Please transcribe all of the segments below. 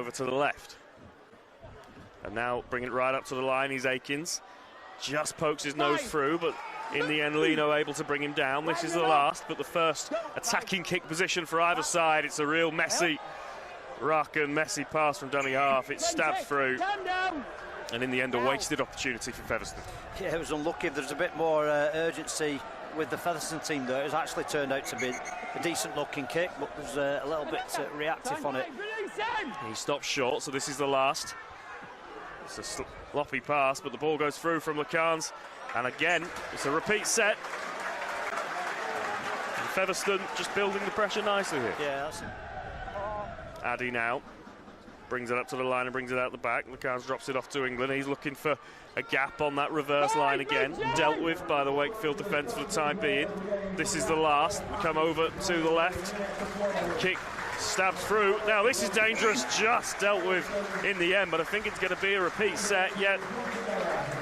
over to the left. And now bringing it right up to the line, he's Akins. Just pokes his nose through, but in the end, Lino able to bring him down. This is the last, but the first attacking kick position for either side. It's a real messy ruck and messy pass from Dunning half. It stabs through. And in the end, a wasted opportunity for Featherstone. Yeah, it was unlucky. There's a bit more urgency with the Featherstone team there. It's actually turned out to be a decent-looking kick, but there's a little bit reactive on it. He stops short, so this is the last. It's a sloppy pass, but the ball goes through from Lacans. And again, it's a repeat set. And Featherstone just building the pressure nicely here. Yeah, that's it. Addy now brings it up to the line and brings it out the back. Lacans drops it off to England. He's looking for a gap on that reverse line again. Dealt with by the Wakefield defence for the time being. This is the last. We come over to the left. Kick stabbed through. Now this is dangerous. Just dealt with in the end, but I think it's going to be a repeat set yet.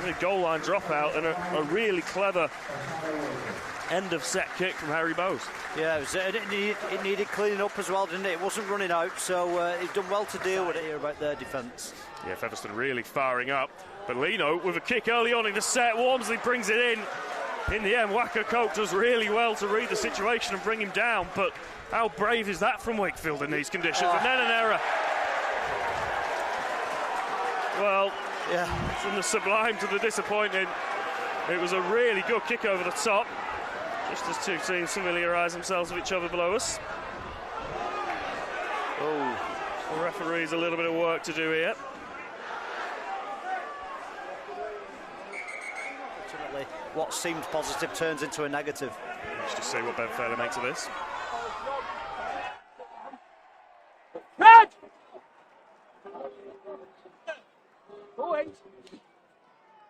A goal line dropout and a really clever end of set kick from Harry Bowes. Yeah, it needed cleaning up as well, didn't it? It wasn't running out, so he's done well to deal with it here about their defence. Yeah, Featherstone really firing up. But Lino with a kick early on in the set. Walmsley brings it in. In the end, Waka Coke does really well to read the situation and bring him down. But how brave is that from Wakefield in these conditions? And then an error. Well, yeah, from the sublime to the disappointing. It was a really good kick over the top. Just as two teams familiarise themselves with each other below us. Oh, the referee's a little bit of work to do here. Ultimately, what seemed positive turns into a negative. Let's just see what Betfred makes of this. Red!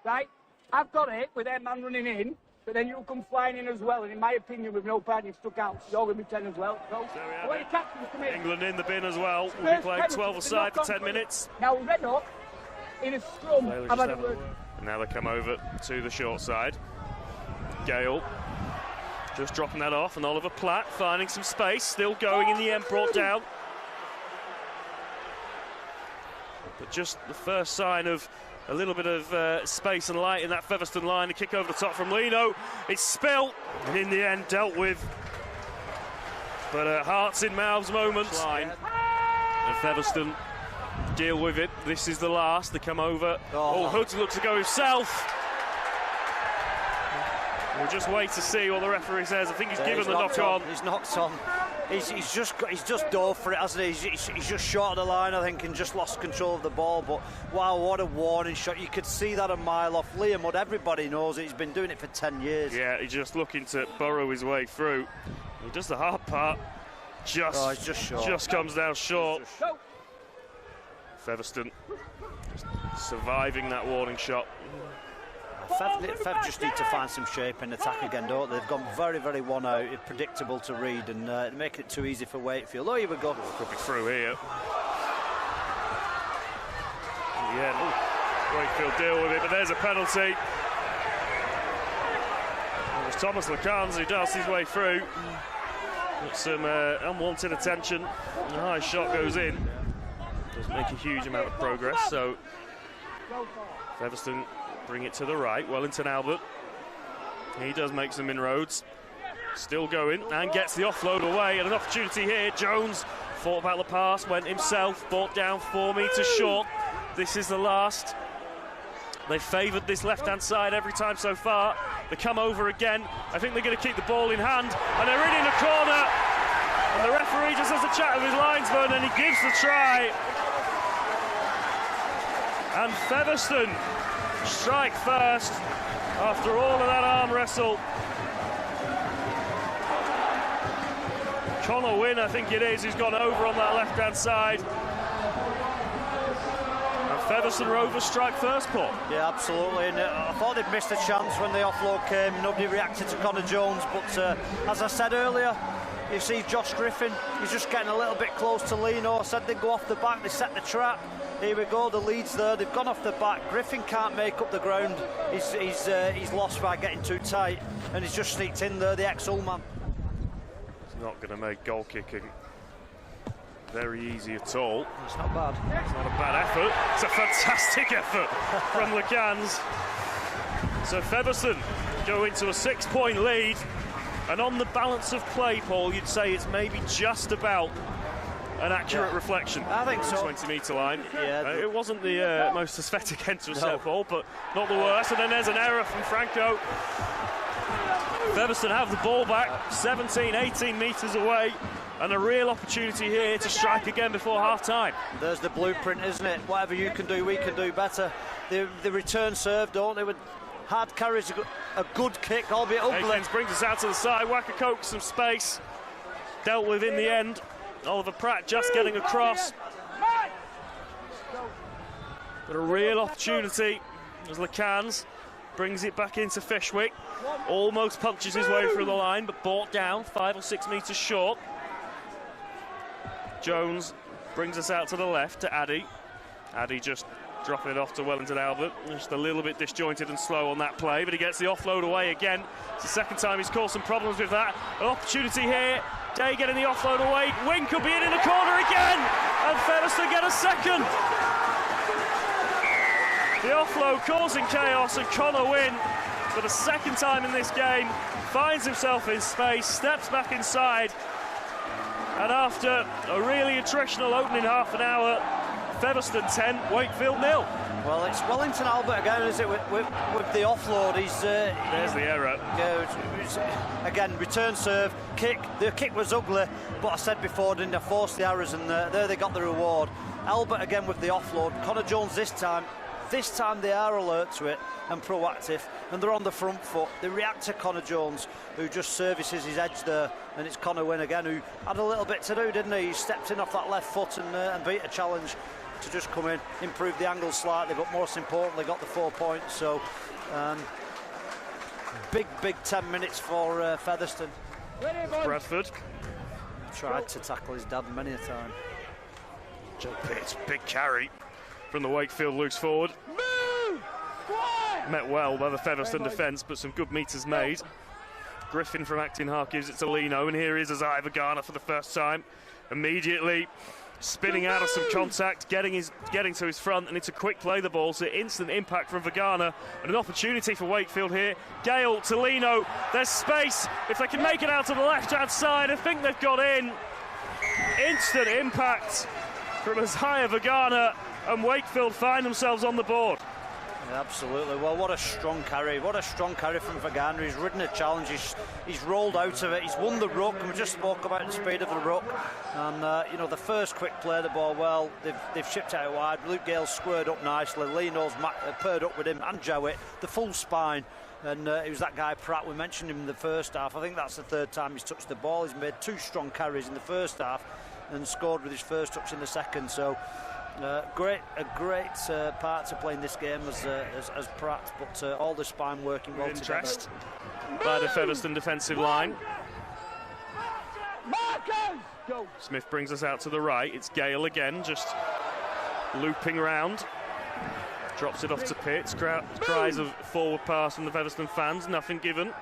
Right, I've got it with their man running in, but then you'll come flying in as well, and in my opinion, with no penalty stuck out, you're going to be 10 as well. So we have it. England in the bin as well. We'll be playing 12 aside for 10 minutes. Now, Redknapp, in a scrum, I've had a word. And now they come over to the short side. Gale just dropping that off, and Oliver Platt finding some space, still going in the end, brought down. But just the first sign of a little bit of space and light in that Featherstone line. The kick over the top from Lino. It's spilt, and in the end dealt with. But a hearts in mouths moment. Line. And Featherstone deal with it. This is the last. They come over. Oh, Hoods looks to go himself. We'll just wait to see what the referee says. I think he's given the knock on. He's knocked on. He's just dove for it, hasn't he? He's just short of the line, I think, and just lost control of the ball. But wow, what a warning shot! You could see that a mile off. Liam Wood, everybody knows it. He's been doing it for 10 years. Yeah, he's just looking to burrow his way through. He does the hard part. Just comes down short. Featherstone just surviving that warning shot. Fev just need to find some shape in attack again, don't they? They've gone very, very one out, predictable to read, and making it too easy for Wakefield. Oh, here we go. Could be through here. In the end, Wakefield deal with it, but there's a penalty. It was Thomas Lacans who does his way through. Got some unwanted attention. A high shot goes in. Doesn't make a huge amount of progress, so Featherstone bring it to the right. Wellington Albert, he does make some inroads, still going, and gets the offload away, and an opportunity here. Jones thought about the pass, went himself, brought down 4 metres short. This is the last. They favoured this left-hand side every time so far. They come over again. I think they're going to keep the ball in hand, and they're in the corner, and the referee just has a chat with his linesman, and he gives the try. And Featherstone strike first after all of that arm wrestle. Connor Wynn, I think it is, who's gone over on that left-hand side. And Featherstone Rovers strike first, Paul. Yeah, absolutely. And I thought they'd missed a chance when the offload came. Nobody reacted to Connor Jones, but as I said earlier, you see Josh Griffin, he's just getting a little bit close to Lino. I said they'd go off the back, they set the trap. Here we go, the lead's there, they've gone off the back. Griffin can't make up the ground. He's lost by getting too tight, and he's just sneaked in there, the ex-Ullman. He's not going to make goal kicking very easy at all. It's not bad. It's not a bad effort. It's a fantastic effort from Lacans. So Featherstone go into a 6-point lead, and on the balance of play, Paul, you'd say it's maybe just about an accurate reflection. I think so. 20-metre line. Yeah. It wasn't the most aesthetic end to a set ball, but not the worst. And then there's an error from Franco. Featherstone have the ball back, 17, 18 metres away, and a real opportunity here to strike again before half-time. There's the blueprint, isn't it? Whatever you can do, we can do better. The return serve, don't they? With hard carries, a good kick, albeit ugly. Aikens brings us out to the side. Wakefield some space. Dealt with in the end. Oliver Pratt just getting across. But a real opportunity as Lacans brings it back into Fishwick. Almost punches his way through the line, but brought down 5 or 6 metres short. Jones brings us out to the left to Addy. Addy just dropping it off to Wellington Albert. Just a little bit disjointed and slow on that play, but he gets the offload away again. It's the second time he's caused some problems with that. An opportunity here. Day getting the offload away. Wing could be in the corner again, and Featherstone get a second. The offload causing chaos, and Connor Wynn, for the second time in this game, finds himself in space, steps back inside, and after a really attritional opening half an hour, Featherstone 10, Wakefield 0. Well, it's Wellington Albert again, is it? With the offload, there's the error. Yeah, again, return serve, kick. The kick was ugly, but I said before, didn't I? Forced the errors, and there they got the reward. Albert again with the offload. Connor Jones this time they are alert to it and proactive, and they're on the front foot. They react to Connor Jones, who just services his edge there, and it's Connor Wynn again, who had a little bit to do, didn't he? He stepped in off that left foot and beat a challenge to just come in, improve the angle slightly, but most importantly got the 4 points. So big 10 minutes for Featherstone. Bradford tried to tackle his dad many a time. Joe Pitts, big carry from the Wakefield loose forward. Met well by the Featherstone defence, but some good metres made. Griffin from Acton Hark gives it to Lino, and here is Isaiah Vergana for the first time. Immediately spinning out of some contact, getting to his front, and it's a quick play the ball, so instant impact from Vergana, and an opportunity for Wakefield here. Gale to Lino, there's space, if they can make it out to the left-hand side, I think they've got in. Instant impact from Isaiah Vergana, and Wakefield find themselves on the board. Yeah, absolutely. Well, what a strong carry. What a strong carry from Vergana. He's ridden a challenge. He's rolled out of it. He's won the ruck, and we just spoke about the speed of the ruck. And, the first quick play of the ball, well, they've shipped it out wide. Luke Gale squared up nicely. Lino's paired up with him, and Jowett, the full spine. And it was that guy Pratt, we mentioned him in the first half. I think that's the third time he's touched the ball. He's made 2 strong carries in the first half and scored with his first touch in the second. So a great part to play in this game as Pratt, but all the spine working well together. By the Featherstone defensive line. Smith brings us out to the right. It's Gale again, just looping round. Drops it off to Pitts. Cries of forward pass from the Featherstone fans. Nothing given.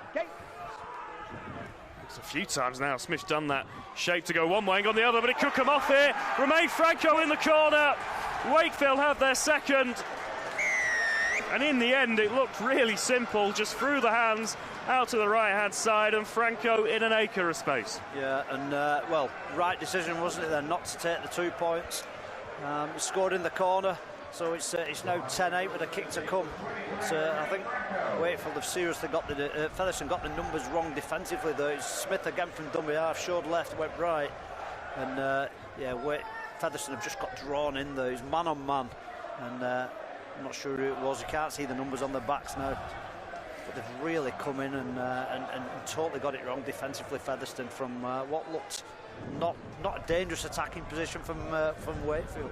It's a few times now Smith's done that shape to go one way and gone the other, but it could come off here. Romain Franco in the corner. Wakefield have their second. And in the end, it looked really simple. Just through the hands, out to the right-hand side, and Franco in an acre of space. Yeah, and, right decision, wasn't it, then, not to take the 2 points. Scored in the corner. So it's now 10-8 with a kick to come. But, I think Wakefield have seriously got Featherstone got the numbers wrong defensively though. It's Smith again from dummy half, showed left, went right. And Featherstone have just got drawn in there. He's man on man. And I'm not sure who it was. You can't see the numbers on their backs now. But they've really come in and totally got it wrong defensively, Featherstone, from what looked not a dangerous attacking position from Wakefield.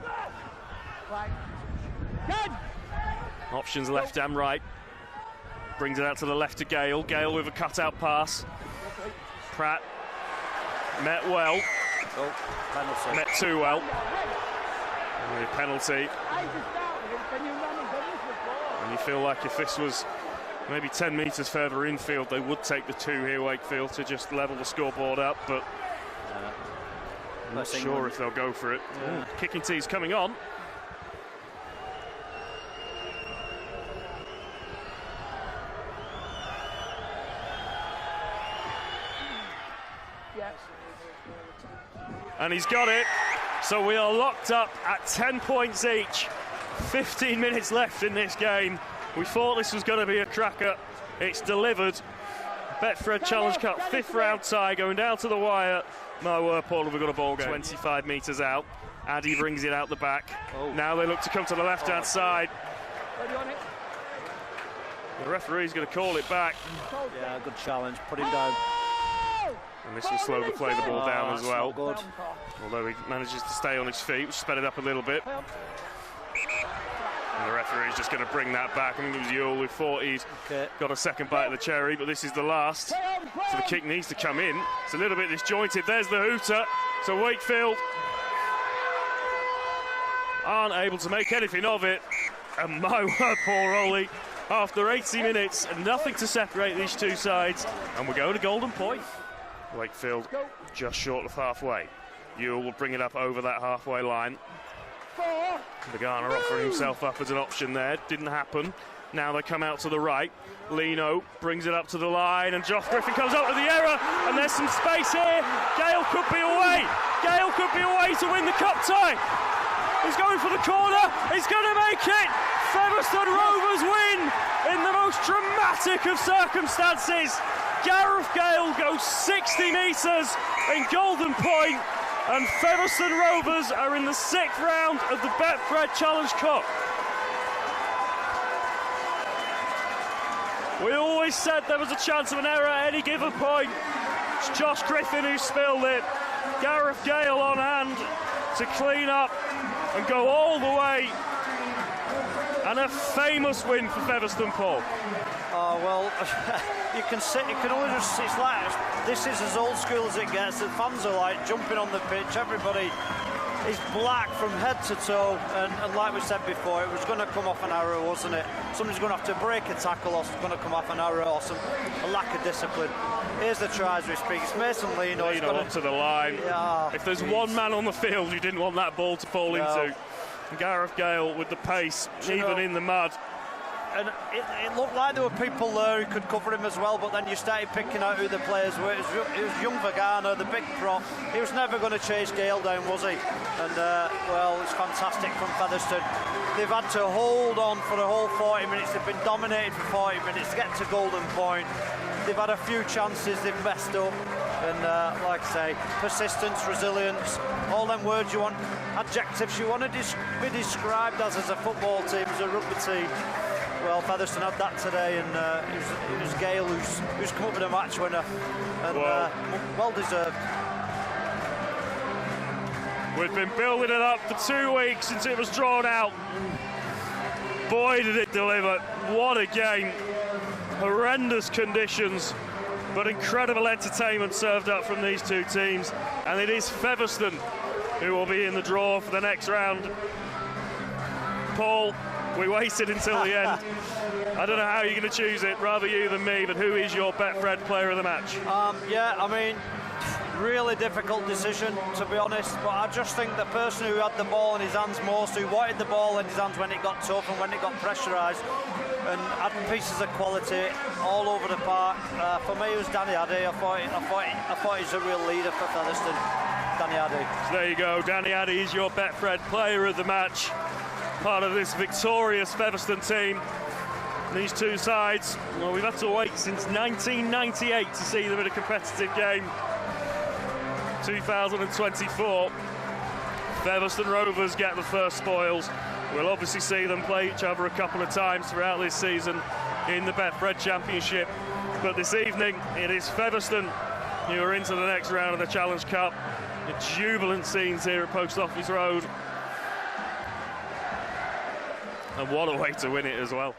Options left and right. Brings it out to the left to Gale. Gale with a cut-out pass. Pratt met well. Penalty. Met too well. And a penalty. And you feel like if this was maybe 10 metres further infield, they would take the 2 here, Wakefield, to just level the scoreboard up. But I'm not sure if they'll go for it. Yeah. Kicking tee's coming on. Yes. And he's got it. So we are locked up at 10 points each. 15 minutes left in this game. We thought this was going to be a cracker. It's delivered. Betfred Challenge Cup 5th round tie going down to the wire. My word, Paul, have we got a ball game. 25 metres out. Addy brings it out the back. Oh. Now they look to come to the left-hand side. The referee's going to call it back. Yeah, good challenge. Put him down. And this will slow the play the ball down as well. Good. Although he manages to stay on his feet, which sped it up a little bit. And the referee's just going to bring that back. I think it was Yule who thought he'd got a second bite of the cherry, but this is the last. So the kick needs to come in. It's a little bit disjointed. There's the hooter. So Wakefield aren't able to make anything of it. And my word, Paul Rowley, after 80 minutes, and nothing to separate these two sides. And we're going to golden point. Wakefield just short of halfway. Yule will bring it up over that halfway line. Begana offering himself up as an option there. Didn't happen. Now they come out to the right. Lino brings it up to the line, and Josh Griffin comes up with the error, and there's some space here. Gale could be away. Gale could be away to win the cup tie. He's going for the corner. He's going to make it. Featherstone Rovers win in the most dramatic of circumstances. Gareth Gale goes 60 metres in golden point, and Featherstone Rovers are in the 6th round of the Betfred Challenge Cup. We always said there was a chance of an error at any given point. It's Josh Griffin who spilled it. Gareth Gale on hand to clean up and go all the way. And a famous win for Featherstone, Paul. Oh, well, you can only just, it's like, this is as old school as it gets. The fans are like jumping on the pitch. Everybody is black from head to toe. And like we said before, it was going to come off an arrow, wasn't it? Somebody's going to have to break a tackle, or it's going to come off an arrow, or a lack of discipline. Here's the try as we speak. It's Mason Lino. Lino up to the line. Yeah, if there's one man on the field you didn't want that ball to fall into, Gareth Gale with the pace, even in the mud. And it looked like there were people there who could cover him as well, but then you started picking out who the players were. It was young Vagana, the big prop. He was never going to chase Gale down, was he? And, well, it's fantastic from Featherstone. They've had to hold on for the whole 40 minutes. They've been dominated for 40 minutes to get to golden point. They've had a few chances, they've messed up. And, like I say, persistence, resilience, all them words you want, adjectives you want to be described as a football team, as a rugby team. Well, Featherstone had that today, and it was Gale who's come up with a match winner, and well deserved. We've been building it up for 2 weeks since it was drawn out. Boy, did it deliver. What a game. Horrendous conditions, but incredible entertainment served up from these two teams. And it is Featherstone who will be in the draw for the next round. Paul, we waited until the end. I don't know how you're going to choose it, rather you than me, but who is your Betfred player of the match? Yeah, I mean, really difficult decision, to be honest, but I just think the person who had the ball in his hands most, who wanted the ball in his hands when it got tough and when it got pressurised, and had pieces of quality all over the park. For me, it was Danny Addy. I thought he's a real leader for Featherstone, Danny Addy. So there you go, Danny Addy is your Betfred player of the match. Part of this victorious Featherstone team. These two sides, well, we've had to wait since 1998 to see them in a competitive game. 2024. Featherstone Rovers get the first spoils. We'll obviously see them play each other a couple of times throughout this season in the Betfred Championship. But this evening, it is Featherstone who are into the next round of the Challenge Cup. The jubilant scenes here at Post Office Road. And what a way to win it as well.